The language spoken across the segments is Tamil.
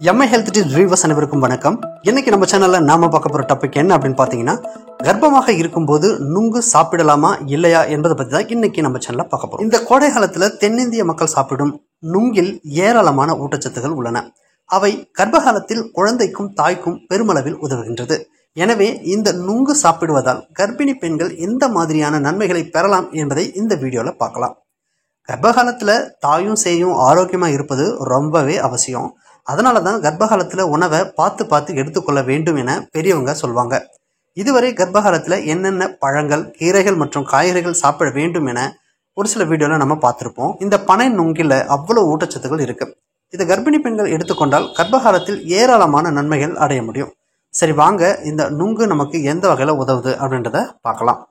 எம்ஐ ஹெல்த் டிப்ஸ் வியூவர்ஸ் அனைவருக்கும் வணக்கம். இன்னைக்கு நம்ம சேனல்ல நாம பார்க்க போற டாபிக் என்ன அப்படின்னு பாத்தீங்கன்னா, கர்ப்பமாக இருக்கும்போது நுங்கு சாப்பிடலாமா இல்லையா என்பதை பத்தி தான் இன்னைக்கு நம்ம சேனல்ல பார்க்க போறோம். இந்த கோடை காலத்துல தென்னிந்திய மக்கள் சாப்பிடும் நுங்கில் ஏராளமான ஊட்டச்சத்துகள் உள்ளன. அவை கர்ப்பகாலத்தில் குழந்தைக்கும் தாய்க்கும் பெருமளவில் உதவுகின்றது. எனவே இந்த நுங்கு சாப்பிடுவதால் கர்ப்பிணி பெண்கள் எந்த மாதிரியான நன்மைகளை பெறலாம் என்பதை இந்த வீடியோல பார்க்கலாம். கர்ப்பகாலத்துல தாயும் சேயும் ஆரோக்கியமா இருப்பது ரொம்பவே அவசியம். அதனால தான் கர்ப்பகாலத்துல உணவை பார்த்து எடுத்துக்கொள்ள வேண்டும் என பெரியவங்க சொல்வாங்க. இதுவரை கர்ப்பகாலத்துல என்னென்ன பழங்கள், கீரைகள் மற்றும் காய்கறிகள் சாப்பிட வேண்டும் என ஒரு சில வீடியோல நம்ம பார்த்திருப்போம். இந்த பனை நுங்கில அவ்வளவு ஊட்டச்சத்துக்கள் இருக்கு. இதை கர்ப்பிணி பெண்கள் எடுத்துக்கொண்டால் கர்ப்பகாலத்தில் ஏராளமான நன்மைகள் அடைய முடியும். சரி வாங்க, இந்த நுங்கு நமக்கு எந்த வகையில உதவுது அப்படின்றத பார்க்கலாம்.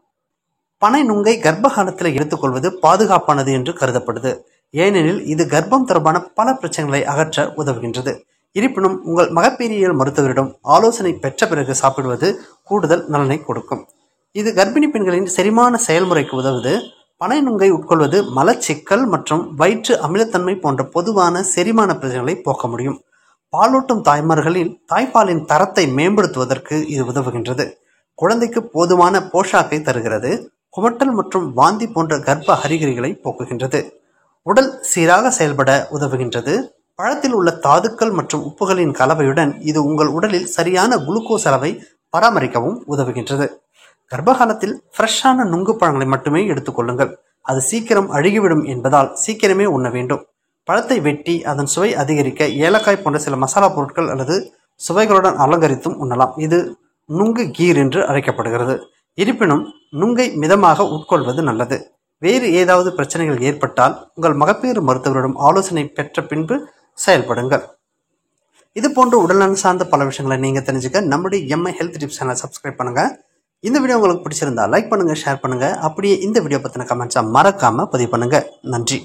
பனை நுங்கை கர்ப்பகாலத்தில் எடுத்துக்கொள்வது பாதுகாப்பானது என்று கருதப்படுது. ஏனெனில் இது கர்ப்பம் தொடர்பான பல பிரச்சனைகளை அகற்ற உதவுகின்றது. இருப்பினும் உங்கள் மகப்பேறியல் மருத்துவரிடம் ஆலோசனை பெற்ற பிறகு சாப்பிடுவது கூடுதல் நலனை கொடுக்கும். இது கர்ப்பிணி பெண்களின் செரிமான செயல்முறைக்கு உதவுது. பனை நுங்கை உட்கொள்வது மலச்சிக்கல் மற்றும் வயிற்று அமிலத்தன்மை போன்ற பொதுவான செரிமான பிரச்சனைகளை போக்க முடியும். பாலூட்டும் தாய்மார்களின் தாய்ப்பாலின் தரத்தை மேம்படுத்துவதற்கு இது உதவுகின்றது. குழந்தைக்கு போதுமான போஷாக்கை தருகிறது. குமட்டல் மற்றும் வாந்தி போன்ற கர்ப்ப அறிகுறிகளை போக்குகின்றது. உடல் சீராக செயல்பட உதவுகின்றது. பழத்தில் உள்ள தாதுக்கள் மற்றும் உப்புகளின் கலவையுடன் இது உங்கள் உடலில் சரியான குளுக்கோஸ் அளவை பராமரிக்கவும் உதவுகின்றது. கர்ப்பகாலத்தில் ஃப்ரெஷ்ஷான நுங்கு பழங்களை மட்டுமே எடுத்துக்கொள்ளுங்கள். அது சீக்கிரம் அழுகிவிடும் என்பதால் சீக்கிரமே உண்ண வேண்டும். பழத்தை வெட்டி அதன் சுவை அதிகரிக்க ஏலக்காய் போன்ற சில மசாலா பொருட்கள் அல்லது சுவைகளுடன் அலங்கரித்தும் உண்ணலாம். இது நுங்கு கீர் என்று அழைக்கப்படுகிறது. இருப்பினும் நுங்கை மிதமாக உட்கொள்வது நல்லது. வேறு ஏதாவது பிரச்சனைகள் ஏற்பட்டால் உங்கள் மகப்பேறு மருத்துவரிடம் ஆலோசனை பெற்ற பின்பு செயல்படுங்கள். இது போன்ற உடல்நலம் சார்ந்த பல விஷயங்களை நீங்க தெரிஞ்சுக்க நம்முடைய எம்ஐ ஹெல்த் டிப்ஸ் சேனலை சப்ஸ்கிரைப் பண்ணுங்க. இந்த வீடியோ உங்களுக்கு பிடிச்சிருந்தா லைக் பண்ணுங்க, ஷேர் பண்ணுங்க. அப்படியே இந்த வீடியோ பத்தின கமெண்ட்ஸை மறக்காம பதிவு பண்ணுங்க. நன்றி.